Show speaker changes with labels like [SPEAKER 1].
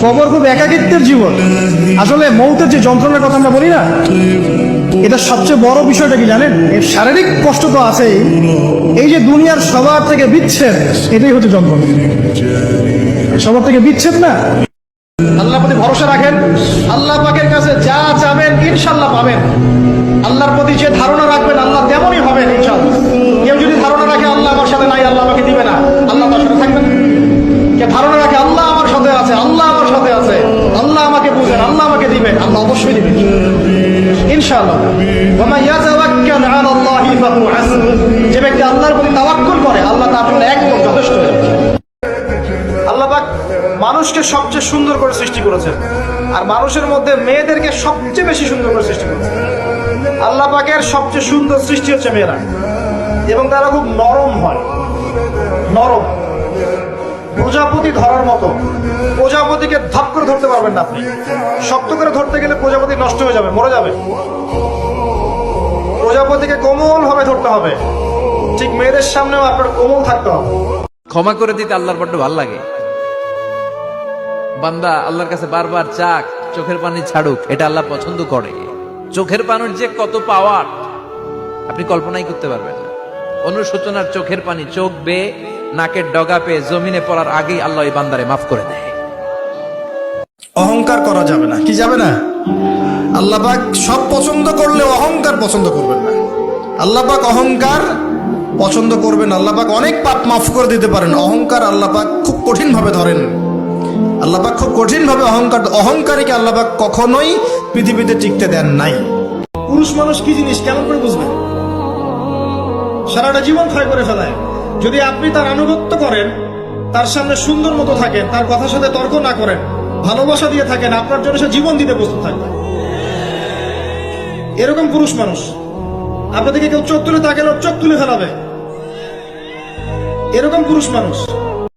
[SPEAKER 1] কবর খুব একাকিত্বের জীবন। আসলে মৌতের যে যন্ত্রণার কথা আমরা বলি না, এটা সবচেয়ে বড় বিষয়টা কি জানেন? এর শারীরিক কষ্ট তো আছেই, এই যে দুনিয়ার সবার থেকে বিচ্ছেদ, এটাই হচ্ছে যন্ত্রণা। সবার থেকে বিচ্ছেদ না। আল্লাহর প্রতি ভরসা রাখেন, আল্লাহ পাকের কাছে যা চাবেন ইনশাল্লাহ পাবেন। আল্লাহর প্রতি যে ধারণা রাখবেন আল্লাহ তেমনই হবেন ইনশাল্লাহ। কেউ যদি ধারণা রাখে আল্লাহ আমার সাথে নাই, আল্লাহ আমাকে দিবে না, আল্লাহ তার সাথে থাকবেন। কে ধারণা রাখে আল্লাহ আমার সাথে আছে, আল্লাহ আমার সাথে আছে, আল্লাহ আমাকে বুঝেন, আল্লাহ আমাকে দিবেন, আল্লাহ অবশ্যই দিবেন ইনশাআল্লাহ। ওয়া মান ইয়াতাওয়াক্কাল আলাল্লাহি ফাহুয়া হাসবুহ। যে ব্যক্তি আল্লাহর প্রতি তাওয়াক্কুল করে আল্লাহ তার জন্য একদম যথেষ্ট হয়ে যাবে। আল্লাহ পাক মানুষকে সবচেয়ে সুন্দর করে সৃষ্টি করেছেন, আর মানুষের মধ্যে মেয়েদেরকে সবচেয়ে বেশি সুন্দর করে সৃষ্টি করেছেন। আল্লাহ পাকের সবচেয়ে সুন্দর সৃষ্টি হচ্ছে মেয়েরা, এবং তারা খুব নরম হয়, নরম, প্রজাপতি ধরার মতো। প্রজাপতিকে ধাপ করে ধরতে পারবেন না আপনি, শক্ত করে ধরতে গেলে প্রজাপতি নষ্ট হয়ে যাবে, মরে যাবে। প্রজাপতিকে কোমল ভাবে ধরতে হবে, ঠিক মেয়েদের সামনেও আপনার কোমল থাকতে হবে।
[SPEAKER 2] ক্ষমা করে দিতে আল্লাহর বড্ড ভালো লাগে। বান্দা আল্লাহর কাছে বারবার চাক, চোখের পানি ছাড়ুক, এটা আল্লাহ পছন্দ করে। চোখের পানির যে কত পাওয়ার আপনি কল্পনাই করতে পারবেন না। অনুশোচনার চোখের পানি চোখ বেয়ে নাকের ডগা পেয়ে জমিনে পড়ার আগেই আল্লাহ এই বান্দারে মাফ করে দেয়।
[SPEAKER 1] অহংকার করা যাবে না। কি যাবে না? আল্লাহ পাক সব পছন্দ করলে অহংকার পছন্দ করবেন না। আল্লাহ পাক অহংকার পছন্দ করবেন। আল্লাহ পাক অনেক পাপ মাফ করে দিতে পারেন, অহংকার আল্লাহ পাক খুব কঠিন ভাবে ধরেন। আল্লাহ পাক খুব কঠিন ভাবে অহংকারীকে আল্লাহ পাক কখনোই পৃথিবীতে টিকতে দেন নাই। পুরুষ মানুষ কি জিনিস কেমন করে বুঝবেন? সারাটা জীবন ক্ষয় করে ফেলায়। যদি আপনি তার আনুগত্য করেন, তার সামনে সুন্দর মতো থাকেন, তার কথার সাথে তর্ক না করেন, ভালোবাসা দিয়ে থাকেন, আপনার জন্য সে জীবন দিতে প্রস্তুত থাকবে। এরকম পুরুষ মানুষ। আপনাদেরকে কেউ চোখ তুলে তাকালে চোখ তুলে ফেলাবে, এরকম পুরুষ মানুষ।